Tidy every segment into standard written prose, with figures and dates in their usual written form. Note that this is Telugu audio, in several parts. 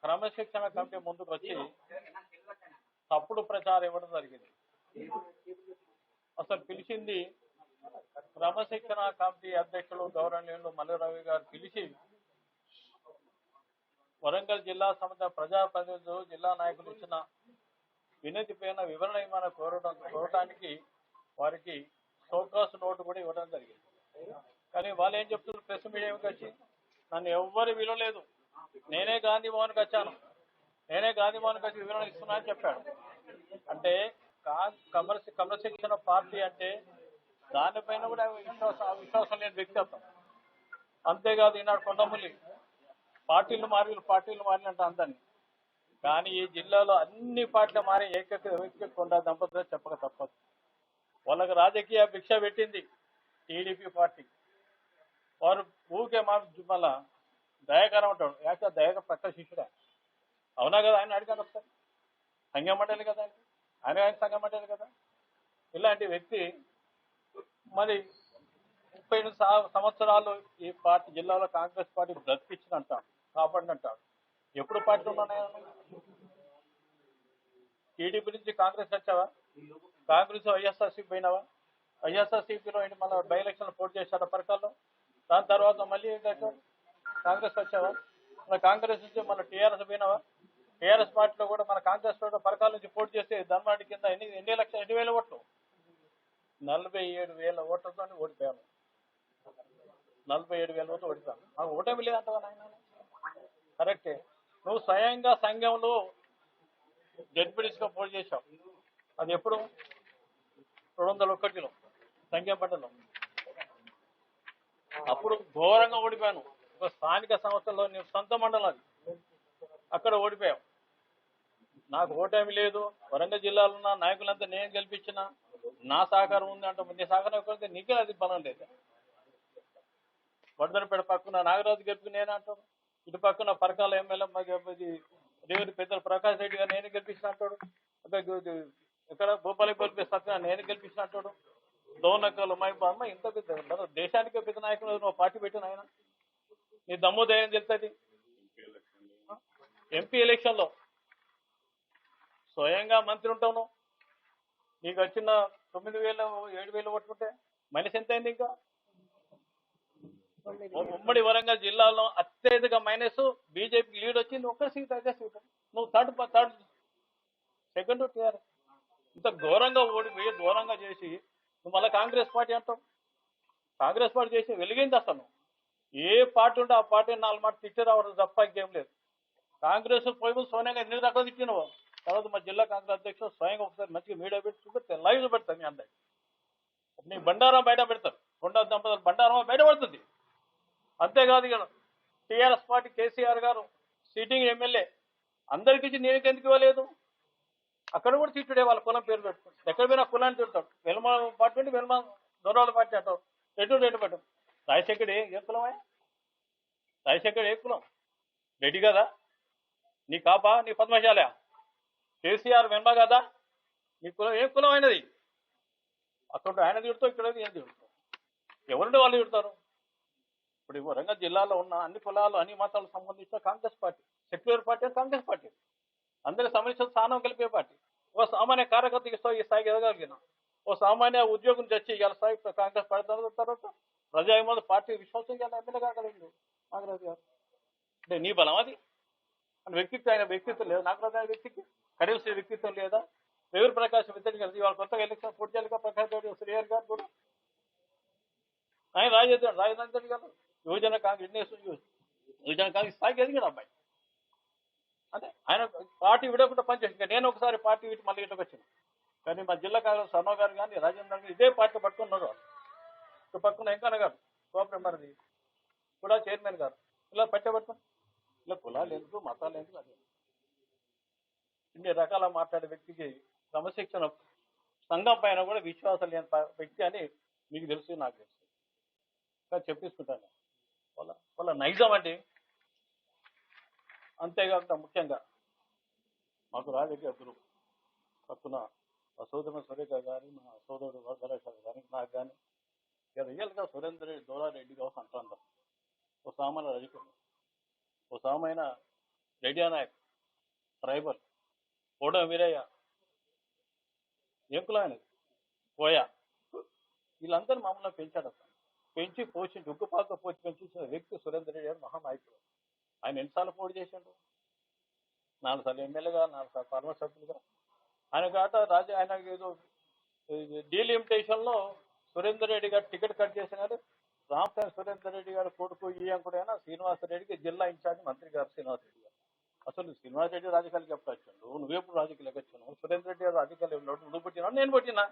క్రమశిక్షణ కమిటీ ముందుకు వచ్చి తప్పుడు ప్రచారం ఇవ్వడం జరిగింది. అసలు పిలిచింది క్రమశిక్షణ కమిటీ అధ్యక్షులు గౌరవనీయులు మల్లిరవి గారు పిలిచి వరంగల్ జిల్లా సంబంధించిన ప్రజాప్రతినిధులు జిల్లా నాయకులు ఇచ్చిన వినతి పైన వివరణ ఏమైనా కోరటానికి వారికి షోకాస్ నోటు కూడా ఇవ్వడం జరిగింది. కానీ వాళ్ళు ఏం చెప్తున్నారు, ప్రెస్ మీడియాకి వచ్చి నన్ను ఎవ్వరు విలువలేదు, నేనే గాంధీ భవన్కి వచ్చాను, నేనే గాంధీ భవన్కి వచ్చి వివరణ ఇస్తున్నా అని చెప్పాడు. అంటే క్రమశిక్షణ పార్టీ అంటే దానిపైన కూడా విశ్వాసం లేని వ్యక్తిత్వం. అంతేకాదు ఈనాడు కొండమల్లి పార్టీలు మారినంట అందరినీ. కానీ ఈ జిల్లాలో అన్ని పార్టీలు మారి ఏకైక కొండ దంపతులు చెప్పక తప్పదు. వాళ్ళకి రాజకీయ భిక్ష పెట్టింది టీడీపీ పార్టీ. వారు ఊరికే మళ్ళా దయాకరం ఉంటాడు. యాక్చువల్ దయాకర్ పక్క శిష్యుడే, అవునా కదా? ఆయన అడిగాను ఒకసారి, సంఘం మండలి కదా ఆయన సంఘం మండలి కదా. ఇలాంటి వ్యక్తి మరి 38 సంవత్సరాలు ఈ పార్టీ జిల్లాలో కాంగ్రెస్ పార్టీ బ్రతికించినంటాడు, కాపాడినంటాడు. ఎప్పుడు పార్టీ ఉన్నాయా? టీడీపీ నుంచి కాంగ్రెస్ వచ్చావా? కాంగ్రెస్ వైఎస్ఆర్సీపీ పోయినావా? వైఎస్ఆర్సీపీలో మళ్ళీ బై ఎలక్షన్లు పోటీ చేశారా పరకాల్లో? దాని తర్వాత మళ్ళీ కాంగ్రెస్ వచ్చావా? మన కాంగ్రెస్ నుంచి మన టీఆర్ఎస్ పోయినావా? టీఆర్ఎస్ పార్టీలో కూడా మన కాంగ్రెస్ పార్టీ పరకాల నుంచి పోటీ చేస్తే ధర్మాడి కింద ఎన్ని వేల ఓట్లు? 47,000 ఓట్లతో ఓడిపోయాను. 47,000 ఓట్లు ఓడిపోయాను. నాకు ఓటమి లేదంటావా నాయన? కరెక్టే. నువ్వు స్వయంగా సంఘంలో జడ్పీటీసీగా పోటీ చేశావు. అది ఎప్పుడు? 201లో సంఘం పట్టణం. అప్పుడు ఘోరంగా ఓడిపోయాను. ఒక స్థానిక సంస్థల్లో నేను సొంత మండలం అది, అక్కడ ఓడిపోయావు. నాకు ఓటమి లేదు. వరంగల్ జిల్లాలో ఉన్న నాయకులంతా నేను గెలిపించిన, నా సహకారం ఉంది అంట. నీ సహకారం ఎక్కడైతే నీకే అది బలం లేదు. వడదనపేట పక్కన నాగరాజు గెలిపి నేనే అంటాడు, ఇటు పక్కన పరకాల ఎమ్మెల్యే దేవుడి పెద్దలు ప్రకాష్ రెడ్డి గారు నేను గెలిపించిన అంటాడు, ఇక్కడ భూపాలి సత్యనారాయణ నేను గెలిపించిన అంటాడు. దోనకలు మైబామ్మ ఇంత పెద్ద దేశానికే పెద్ద నాయకులు నువ్వు పార్టీ పెట్టిన ఆయన, నీ దమ్ము ధైర్యం తెలుస్తుంది. ఎంపీ ఎలక్షన్లో స్వయంగా మంత్రి ఉంటావు, నీకు వచ్చిన 9,000 7,000 ఓట్లుంటే మైనస్ ఎంత అయింది? ఇంకా ఉమ్మడి వరంగల్ జిల్లాలో అత్యధిక మైనస్ బీజేపీకి లీడ్ వచ్చింది. ఒక్క సీట్, అదే సీట్. నువ్వు థర్డ్ సెకండ్ టీఆర్ఎస్. ఇంత ఘోరంగా ఓడిపోయి ఘోరంగా చేసి నువ్వు మళ్ళీ కాంగ్రెస్ పార్టీ అంటావు. కాంగ్రెస్ పార్టీ చేసి వెలిగింది అసలు. ఏ పార్టీ ఉంటే ఆ పార్టీ 4 మాట తిట్టి రావడం తప్ప ఇంకేం లేదు. కాంగ్రెస్ పోయి సోనియా ఎన్ని రకాలు తిట్టినవో. తర్వాత మా జిల్లా కాంగ్రెస్ అధ్యక్షుడు స్వయంగా ఒకసారి మంచిగా మీడియా పెట్టి చూపెడితే లైవ్ పెడతారు. మీ అందరికి నీ బండారం బయట పెడతారు. కొండ దంపతులు బండారం బయటపడుతుంది. అంతేకాదు ఇక టీఆర్ఎస్ పార్టీ కేసీఆర్ గారు సిట్టింగ్ ఎమ్మెల్యే అందరికీ నేను ఎందుకు ఇవ్వలేదు? అక్కడ కూడా తిట్టుడే, వాళ్ళ కులం పేరు పెట్టుకుంటాడు. ఎక్కడ పోయినా కులాన్ని తిడతాడు. వెల్మ పార్టీ అంటే వెల్మ దొరవాళ్ళ పార్టీ అంటాడు. రెడ్డి పెట్టు. రాజశేఖర్ ఏ కులమే? రాజశేఖర్ ఏ కులం? రెడ్డి కదా? నీ కాపా? నీ పద్మశాల? కేసీఆర్ వెల్మ కదా? నీ కులం ఏ కులం అయినది? అక్కడ ఆయన తిడతావు, ఇక్కడ ఏం తిడతావు? ఎవరుంటే వాళ్ళు తిడతారు. ఇప్పుడు వరంగల్ జిల్లాలో ఉన్న అన్ని కులాలు అన్ని మతాలకు సంబంధించిన Congress party, secular party Congress party, అందరి సంబంధించిన స్థానం కలిపే పార్టీ. ఓ సామాన్య కార్యకర్త ఈ స్థాయికి ఎదగలిగిన, ఓ సామాన్య ఉద్యోగం తెచ్చి ఇవాళ స్థాయి కాంగ్రెస్ పార్టీ తర్వాత ప్రజాభిమోద పార్టీ విశ్వాసం ఇవాళ ఎమ్మెల్యే కాగలిగింది నాగరాజు గారు. అంటే నీ బలం అది. వ్యక్తిత్వం, ఆయన వ్యక్తిత్వం లేదా నాగరాజు గారి వ్యక్తికి? కనీస వ్యక్తిత్వం లేదా? వేరు ప్రకాశం ఇద్దరు కలిసి ఇవాళ కొత్తగా ఎలక్షన్ పోటీ చేయాలిగా. ప్రకాష్ రెడ్డి శ్రీహర్ గారు కూడా ఆయన రాజధాని గారు యువజన కాంగ్రెస్ స్థాయికి ఎదిగాడు అబ్బాయి. అంటే ఆయన పార్టీ విడకుండా పనిచేసింది. నేను ఒకసారి పార్టీ వీటి మళ్ళీ ఇటుకు వచ్చాను. కానీ మా జిల్లా కాంగ్రెస్ సర్మ గారు కానీ రాజేంద్ర గారు ఇదే పార్టీ పట్టుకున్నారు. ఇటు పక్కన వెంకన్న గారు కోపరెంబర్ది కూడా చైర్మన్ గారు ఇలా పట్టుకుని ఇలా కులాలు ఎందుకు మతాలు ఎందుకు అదే ఇన్ని రకాల మాట్లాడే వ్యక్తికి క్రమశిక్షణ సంఘం పైన కూడా విశ్వాసం లేని వ్యక్తి అని మీకు తెలుసు, నాకు తెలుసు. కానీ చెప్పిస్తుంటాను వాళ్ళ నైజం అండి. అంతేకాకుండా ముఖ్యంగా మాకు రాజకీయ గురువు పక్కన మా సోదరుడు సురేఖ కానీ, మా సోదరుడు వరదరాజు కానీ, నాకు కానీ రియల్గా సురేందర్ రెడ్డి దోలారెడ్డి కావచ్చు అంటారు. ఓ సామాన్య రజకుడు, ఓ సామైన రెడ్డి నాయక్ ట్రైబల్, ఓడ వీరయ్య, ఏం కులం ఆయనది, పోయా, వీళ్ళందరూ మామూలుగా పెంచాడు. పెంచి పోషించి ఉక్కుపాలతో పోసి పెంచిన వ్యక్తి సురేందర్ రెడ్డి గారు మహానాయకుడు. ఆయన ఎన్నిసార్లు పోటీ చేశాడు? 4 సార్లు ఎమ్మెల్యేగా, 4 సార్లు పార్లమెంట్ సభ్యులుగా. ఆయన కాట ఆయన ఏదో డీలిమిటేషన్లో సురేందర్ రెడ్డి గారు టికెట్ కట్ చేసినారు. రామసాని సురేందర్ రెడ్డి గారు కొడుకు ఈయంకుడైనా శ్రీనివాసరెడ్డికి జిల్లా ఇన్ఛార్జ్ మంత్రి గారు శ్రీనివాసరెడ్డి గారు. అసలు శ్రీనివాసరెడ్డి రాజకీయాలకు ఎప్పుడు వచ్చాడు? నువ్వెప్పుడు రాజకీయాలకు వచ్చాను? సురేందర్ రెడ్డి గారు రాజకీయాలు నువ్వు పుట్టినా నేను పుట్టినా?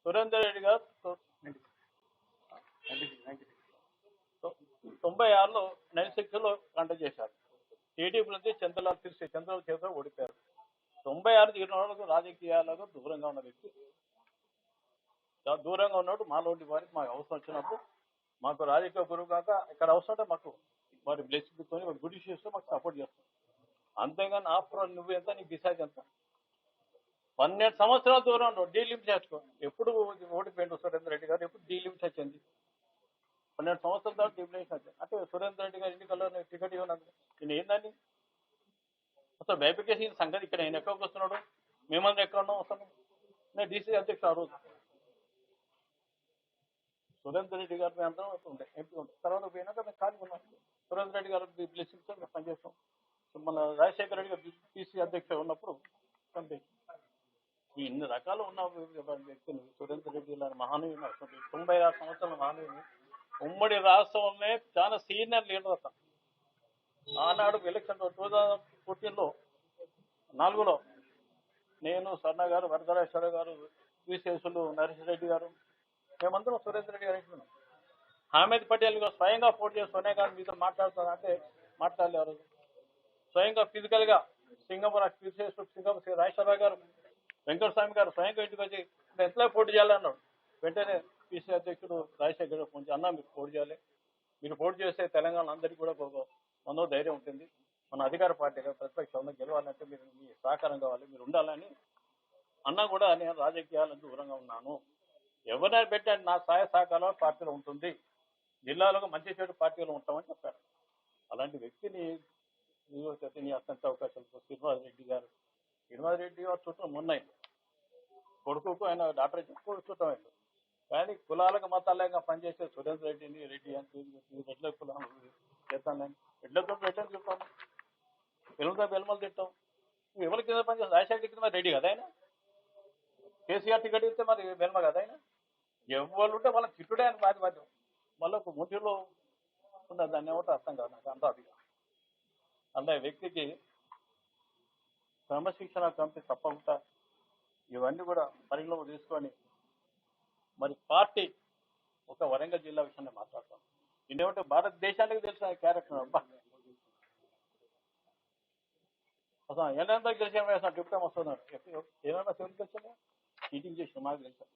సురేందర్ రెడ్డి గారు 96లో 96లో కంటెస్ట్ చేశారు. టీడీపీ నుంచి చంద్రలాల్ చేతిలో ఓడిపోయారు. 96 తీరిన రాజకీయాలకు దూరంగా ఉన్న వ్యక్తి. దూరంగా ఉన్నప్పుడు మాలోంటి వారికి మాకు అవసరం వచ్చినప్పుడు మాకు రాజకీయ గురువు కాక ఇక్కడ అవసరం అంటే మాకు వారి బ్లెస్సింగ్తో గుడి చేస్తూ మాకు సపోర్ట్ చేస్తాం. అంతేగాని ఆఫ్టర్ ఆల్ నువ్వు ఎంత, నీకు డిసైడ్ ఎంత? 12 సంవత్సరాల దూరంలో డీలిమిట్ చేసుకో. ఎప్పుడు ఓడిపోయిండు సురేందర్ రెడ్డి గారు? ఎప్పుడు డీలిమిట్ వచ్చింది? 12 సంవత్సరాల తర్వాత డీలిమిట్ వచ్చింది అంటే సురేందర్ రెడ్డి గారు ఎన్నికల్లో టికెట్ ఇవ్వనందుకు నేను ఏందని అసలు బైపికేసి సంగతి. ఇక్కడ ఆయన ఎక్కడికి వస్తున్నాడు? మేమందరం ఎక్కడ ఉన్నాం? అసలు నేను డీసీ అధ్యక్షుడు ఆ రోజు. సురేందర్ రెడ్డి గారు అందరం ఉండే ఎంపీ ఉండే. తర్వాత పోయినాక మేము ఖాళీ ఉన్నాం. సురేందర్ రెడ్డి గారు బ్లెస్సింగ్తో మేము పనిచేస్తాం. మన రాజశేఖర రెడ్డి గారు పీసీ అధ్యక్షుడు ఉన్నప్పుడు పనిచేస్తాం. ఇన్ని రకాలు ఉన్న వ్యక్తిని సురేందర్ రెడ్డి లాంటి మహానీయుని 96 సంవత్సరాల మహానీయుని ఉమ్మడి రాష్ట్రంలోనే చాలా సీనియర్ లీడర్ అతను. ఆనాడు ఎలక్షన్ 2014లో 4లో నేను, స్వర్ణ గారు, వరదరాజేశ్వర గారు, విశేషులు నరేష్ రెడ్డి గారు, మేమందరం సురేందర్ రెడ్డి గారు ఇంటున్నాం. అహ్మద్ పటేల్ గారు స్వయంగా పోటీ చేసి సోనియా గాంధీ మీతో మాట్లాడుతారంటే మాట్లాడలేరు. స్వయంగా ఫిజికల్గా సింగపూర్ సింగపూర్ రాజేశ్వరరావు గారు, వెంకటస్వామి గారు స్వయంగా ఇంటికి వచ్చి ఎట్లా పోటీ చేయాలన్నాడు. వెంటనే పీసీ అధ్యక్షుడు రాజశేఖర్ కొంచెం అన్నా మీరు పోటీ చేయాలి, మీరు పోటీ చేస్తే తెలంగాణ అందరికీ కూడా మనో ధైర్యం ఉంటుంది, మన అధికార పార్టీగా ప్రతిపక్షంలో గెలవాలంటే మీరు మీ సహకారం కావాలి, మీరు ఉండాలని అన్నా కూడా నేను రాజకీయాలకు దూరంగా ఉన్నాను, ఎవరైనా పెట్టండి నా సహాయ సహకారం పార్టీలో ఉంటుంది, జిల్లాలో మంచి చెడు పార్టీలో ఉంటామని చెప్పారు. అలాంటి వ్యక్తిని నీ అత్యంత అవకాశాలు శ్రీనివాస్ రెడ్డి గారు చుట్టూ మొన్నయి కొడుకుకు ఆయన డాక్టర్ చుట్టం అయింది. కానీ కులాలకు మతాలుగా పనిచేసే సురేందర్ రెడ్డిని రెడ్ల కులం చేస్తాను, రెడ్లతో పెట్టని చెప్తాను, పిల్లలతో బెల్మలు తిట్టాం. నువ్వు ఎవరి కింద పనిచేస్తావు? రాజశేఖర్ కింద మరి రెడ్డి కదా ఆయన, కేసీఆర్ టికెట్ ఇస్తే మరి బెల్మ కదా ఆయన. ఎవరు ఉంటే వాళ్ళకి తిట్టుడే అని బాధ్యం. మళ్ళీ ఒక ముందులో ఉన్న దాన్ని ఏమంటే అర్థం కాదు నాకు అంత అది. అలా వ్యక్తికి క్రమశిక్షణ కమిటీ తప్పకుండా ఇవన్నీ కూడా పరిగణలోకి తీసుకొని మరి పార్టీ ఒక వరంగల్ జిల్లా విషయాన్ని మాట్లాడతాం. ఇదేమంటే భారతదేశానికి తెలిసిన క్యారెక్టర్ అబ్బా. అసలు ఏమైనా గెలిచిన డిప్యూటీ వస్తున్నారు ఏమైనా ఎవరు గెలిచాను మీటింగ్ చేసిన మాకు గెలిచాను.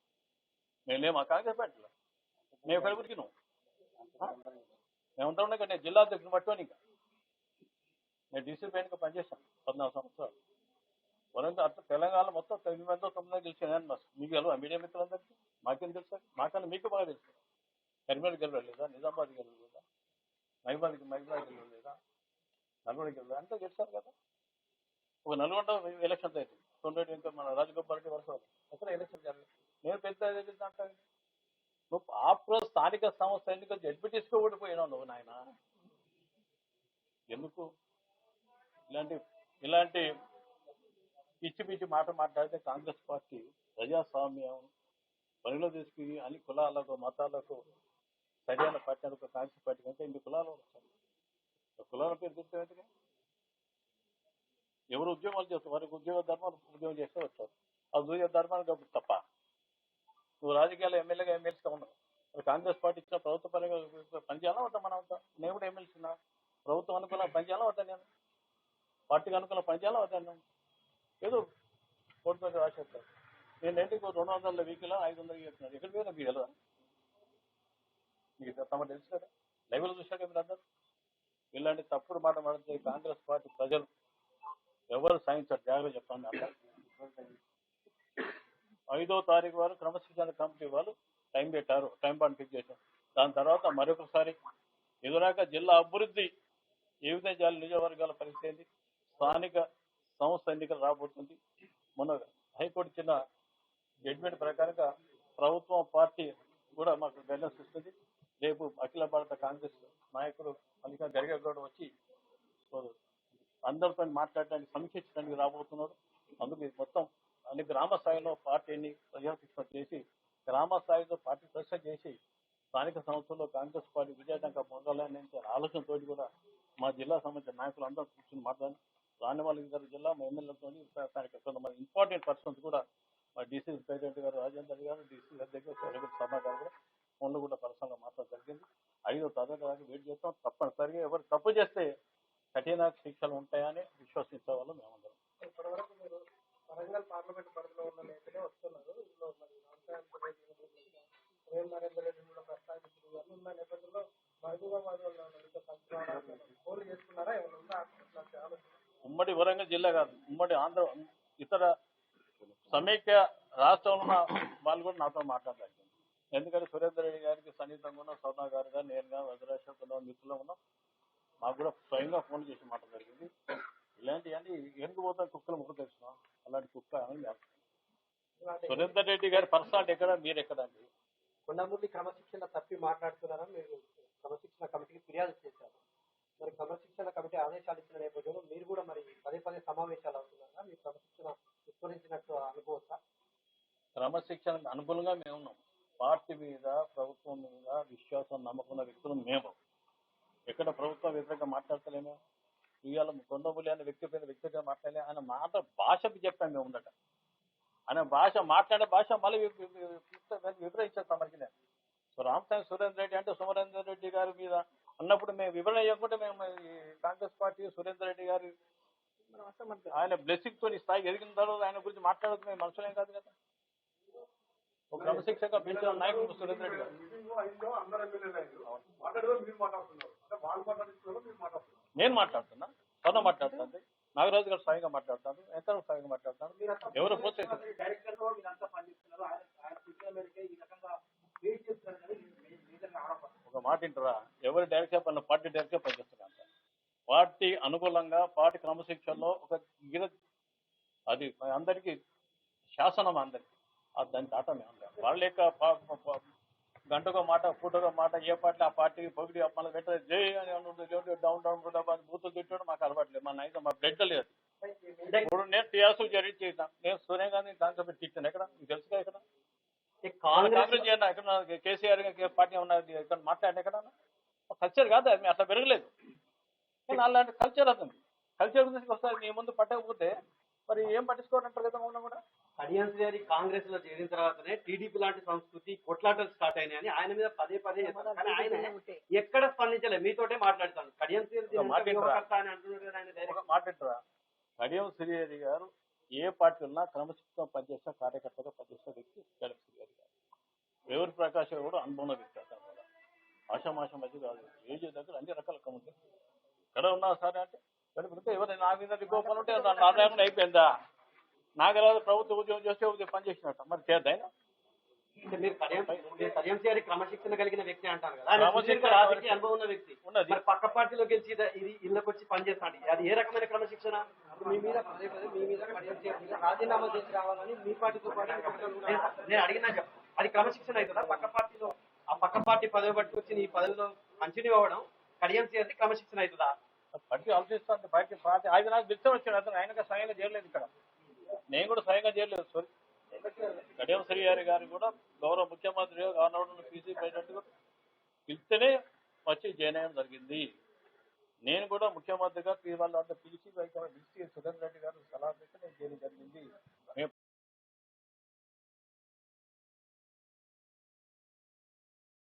మేమేమో కాంగ్రెస్ పార్టీలో మేము ఎక్కడ ఉరికినాం, మేమంతా ఉన్నాయి. నేను జిల్లా అధ్యక్షుని పట్టుకొని ఇంకా నేను డీసీ పైన పనిచేశాను 14 సంవత్సరాలు. వరంగల్ అట్లా తెలంగాణ మొత్తం 9 మందితో 9 గెలిచాను. మీకు గెలవ మీడియా మిత్రులందరికీ మాకేం తెలుసు? మాకన్నా మీకు బాగా తెలుసు. కరీంనగర్ గెలవలేదా, నిజామాబాద్ గెలవలేదా, మహిబాద్ గెలవలేదా, నల్గొండ గెలవలేదు, అంతా గెలిచారు కదా. ఒక నల్గొండ ఎలక్షన్స్ అయితే 90 ఇంకా మన రాజగోపాల్ రెడ్డి వరుస అసలు ఎలక్షన్ జరగలేదు. నేను పెద్ద అంటే నువ్వు ఆప్రో స్థానిక సంస్థ ఎన్నికలు జడ్పీటీస్గా ఓడిపోయినావు నువ్వు నాయన. ఎందుకు ఇలాంటి పిచ్చి పిచ్చి మాట మాట్లాడితే కాంగ్రెస్ పార్టీ ప్రజాస్వామ్యం పనిలో తీసుకుని అన్ని కులాలకు మతాలకు సరైన పార్టీ అనుకో. కాంగ్రెస్ పార్టీ కంటే ఇన్ని కులాలు వచ్చాయి. కులాల పేరు గుర్తుగా ఎవరు ఉద్యోగాలు చేస్తారు, వారికి ఉద్యోగం చేస్తే వచ్చారు. ఆ ఉద్యోగ ధర్మానికి అప్పుడు తప్ప నువ్వు రాజకీయాలు ఎమ్మెల్యేగా ఉన్నావు. కాంగ్రెస్ పార్టీ ఇచ్చిన ప్రభుత్వ పరంగా పనిచేయాలా వద్దా? మనం అంతా నేను కూడా ఎమ్మెల్సీ ఉన్నా, ప్రభుత్వం అనుకూలంగా పనిచేయాలా వద్దా? నేను పార్టీకి అనుకూలంగా పనిచేయాలా వద్దా? నేను ఏదో కోర్టు మీద రాసేస్తారు. నేను ఏంటి 200 వీకిలో 500 చెప్తున్నాను. ఎక్కడికి పోయినా మీకు వెళ్ళదా? మీకు తమ తెలుసు కదా, లైవ్లో చూశాక మీరు అందరు. ఇలాంటి తప్పుడు మాట మాడితే కాంగ్రెస్ పార్టీ ప్రజలు ఎవరు సాధించారు జాగ్రత్త చెప్పండి. అందరూ 5వ తారీఖు వారు క్రమశిక్షణ కమిటీ వాళ్ళు టైం పెట్టారు, టైం బాండ్ ఫిక్స్ చేశారు. దాని తర్వాత మరొకసారి ఎదురాక జిల్లా అభివృద్ధి ఏ విధంగా చేయాలి, నియోజకవర్గాల పరిస్థితి ఏంటి, స్థానిక సంస్థ ఎన్నికలు రాబోతుంది. మొన్న హైకోర్టు ఇచ్చిన జడ్జిమెంట్ ప్రకారంగా ప్రభుత్వం పార్టీ కూడా మాకు గైడెన్స్ ఇస్తుంది. రేపు అఖిల భారత కాంగ్రెస్ నాయకుడు మల్లికా ఖర్గే గౌడ్ వచ్చి అందరితో మాట్లాడడానికి సమీక్షించడానికి రాబోతున్నారు. అందుకు మొత్తం అన్ని గ్రామ స్థాయిలో పార్టీని ప్రజాశిక్షణ చేసి గ్రామ స్థాయిలో పార్టీ ప్రశ్న చేసి స్థానిక సంస్థల్లో కాంగ్రెస్ పార్టీ విజయటంగా పొందాలనే ఆలోచనతో కూడా మా జిల్లా సంబంధించిన నాయకులు అందరూ కూర్చొని మాట్లాడి రానివాళ్ళ గారి జిల్లా మా ఎమ్మెల్యేలతో కొంతమంది ఇంపార్టెంట్ పర్సన్స్ కూడా మా డీసీ ప్రెసిడెంట్ గారు రాజేందర్ గారు, డీసీ గారి దగ్గర సభ గారు కూడా ఫోన్లో కూడా పర్సనల్గా మాట్లాడడం జరిగింది. 5వ తారీఖు దాకా వెయిట్ చేస్తాం. తప్పనిసరిగా ఎవరు తప్పు చేస్తే కఠిన శిక్షలు ఉంటాయని విశ్వసించే వాళ్ళు మేమందరం. ఇప్పటివరకు మీరు వరంగల్ పార్లమెంట్ పరిధిలో ఉన్న నేతలే వస్తున్నారు. ఇందులో మరి నరేందర్ రెడ్డి కూడా ప్రస్తావించారు. ఉన్న నేపథ్యంలో మహబూబాబాద్ ఫోన్లు చేసుకున్నారా? ఏమైనా ఉమ్మడి వరంగల్ జిల్లా కాదు, ఉమ్మడి ఆంధ్ర ఇతర సమైక్య రాష్ట్రంలో ఉన్న వాళ్ళు కూడా నాతో మాట్లాడలేదు. ఎందుకంటే సురేందర్ రెడ్డి గారికి సన్నిహితంగా ఉన్న స్వర్ణ గారు గారు నేరుగా వజ్రాశ్వరంలో మిత్రులు ఉన్నాం. మాకు కూడా స్వయంగా ఫోన్ చేసి మాట జరిగింది. ఇలాంటివన్నీ ఎందుకు పోతాం, కుక్కలు ముక్కు తెచ్చున్నాం, అలాంటి కుక్క అని సురేందర్ రెడ్డి గారి పర్సనాలిటీ ఎక్కడ, మీరు ఎక్కడ అండి? కొండమూర్తి క్రమశిక్షణ తప్పి మాట్లాడుతున్నారా? మీరు క్రమశిక్షణ కమిటీకి ఫిర్యాదు చేశారు. మరి క్రమశిక్షణ కమిటీ ఆదేశాలు ఇచ్చిన నేపథ్యంలో మీరు కూడా మరి పదే సమావేశాలు అవుతున్నారా? మీరు క్రమశిక్షణ విస్మరించినట్టు అనుకోవచ్చా? క్రమశిక్షణకు అనుకూలంగా మేము ఉన్నాం. పార్టీ మీద, ప్రభుత్వం మీద విశ్వాసం నమ్మకున్న వ్యక్తులు మేము. ఎక్కడ ప్రభుత్వం వ్యతిరేకంగా మాట్లాడతలేము. ఇవాళ కొండమూలి అనే వ్యక్తి పైన వ్యక్తిగతంగా మాట్లాడలే. ఆయన మాట భాషకు చెప్పాము మేము ఉండట. ఆయన భాష మాట్లాడే భాష మళ్ళీ వివరించారు తమరికి. నేను సో రామసాయి సురేందర్ రెడ్డి అంటే సురేందర్ రెడ్డి గారి మీద అన్నప్పుడు మేము వివరణ ఇవ్వకుంటే మేము కాంగ్రెస్ పార్టీ సురేందర్ రెడ్డి గారి ఆయన బ్లెస్సింగ్ తో స్థాయికి ఎదిగిన తర్వాత ఆయన గురించి మాట్లాడదు మేము మనుషులేం కాదు కదా. ఒక క్రమశిక్షగా పెంచిన నాయకుడు సురేందర్ రెడ్డి గారు. నేను మాట్లాడుతున్నా, స్వర్ణ మాట్లాడుతుంది, నాగరాజు గారు స్వయంగా మాట్లాడతాను, ఎంత స్వయంగా మాట్లాడతాను. ఎవరు పోతే ఒక మాట వింటారా, ఎవరు డైరెక్ట్గా పని పార్టీ డైరెక్ట్గా పనిచేస్తున్నారు. పార్టీ అనుకూలంగా పార్టీ క్రమశిక్షణలో ఒక గిర అది అందరికీ శాసనం, అందరికీ దాని తాట మేము వాళ్ళ యొక్క గంటకో మాట పూటకో మాట ఏ పార్టీ ఆ పార్టీకి పొగిడి మళ్ళీ పెట్ట జై అని డౌన్ బూతులు తిట్టాడు. మాకు అలవాట్లేదు, మా నైజం మా బ్లడ్ లేదు. ఇప్పుడు నేను టీఆర్ఎస్ జరిగి చేద్దాం, నేను సోనియా గాంధీ కాంగ్రెస్ పెట్టి తిట్టాను. ఎక్కడ మీకు తెలుసుగా, ఎక్కడ కాంగ్రెస్ చేయండి, ఎక్కడ కేసీఆర్ పార్టీ ఉన్నది, ఇక్కడ మాట్లాడిన ఎక్కడ కల్చర్ కాదు అది, అట్లా పెరగలేదు. కానీ అలాంటి కల్చర్ అతను కల్చర్ గురించి ఒకసారి మీ ముందు పట్టకపోతే మరి ఏం పట్టించుకోవాలంటారు కదా. మౌనం కూడా కడియం శ్రీహరి కాంగ్రెస్ లో చేరిన తర్వాతనే టీడీపీ లాంటి సంస్కృతి కొట్లాటలు స్టార్ట్ అయినాయని ఆయన మీద పదే చెప్తారు. కానీ ఆయన ఎక్కడ స్పందించలేదు. మీతోటే మాట్లాడతాను. కడియం శ్రీహరి మాట్లాడతారా? కడియం శ్రీహరి గారు ఏ పార్టీ ఉన్నా క్రమశిక్షణ పనిచేసిన కార్యకర్తగా పనిచేసిన వ్యక్తి కడియం శ్రీహరి గారు. ఎవరి ప్రకాష్ కూడా అనుభవం వ్యక్తి. అతను కూడా ఆషామాషం మధ్య కాదు. ఏజ్ దగ్గర అన్ని రకాల కమ్ముతాయి. ఎక్కడ ఉన్నా సరే అంటే కడుపుతే ఎవరైనా నా మీద గోపాలు ఉంటే నా లేకుండా అయిపోయిందా? నాగరాజు ప్రభుత్వ ఉద్యోగం చేస్తే పనిచేసినట్ట మరి చేద్దాయినా. మీరు కడియం శ్రీహరి క్రమశిక్షణ కలిగిన వ్యక్తి అంటారు కదా, రాజకీయ అనుభవం ఉన్న వ్యక్తి ఉన్నది. పక్క పార్టీలో గెలిచి ఇది ఇళ్ళకి వచ్చి పనిచేస్తాడు. అది ఏ రకమైన క్రమశిక్షణ? మీ మీద మీ మీద రాజీనామా చేసి రావాలని మీ పార్టీతో పాటు నేను అడిగినా చెప్పు. అది క్రమశిక్షణ అవుతుందా? పక్క పార్టీలో ఆ పక్క పార్టీ పదవి పట్టుకొచ్చి నీ పదవిలో కంటిన్యూ అవ్వడం కడియం శ్రీహరి క్రమశిక్షణ అవుతుందా? పార్టీ ఆలోచిస్తాను. పార్టీ పార్టీ ఆయన నాకు పిలిచి వచ్చాడు. అతను ఆయనగా స్వయంగా చేయలేదు. ఇక్కడ నేను కూడా స్వయంగా చేయలేదు. కడియం శ్రీహరి గారు కూడా గౌరవ ముఖ్యమంత్రి గవర్నర్ పీసీ ప్రెసిడెంట్ పిలిస్తేనే వచ్చి జాయిన్ అయ్యడం జరిగింది. నేను కూడా ముఖ్యమంత్రిగా వాళ్ళంతా పిలిచి సురేందర్ రెడ్డి గారు సలహా పెట్టి నేను చేయడం జరిగింది.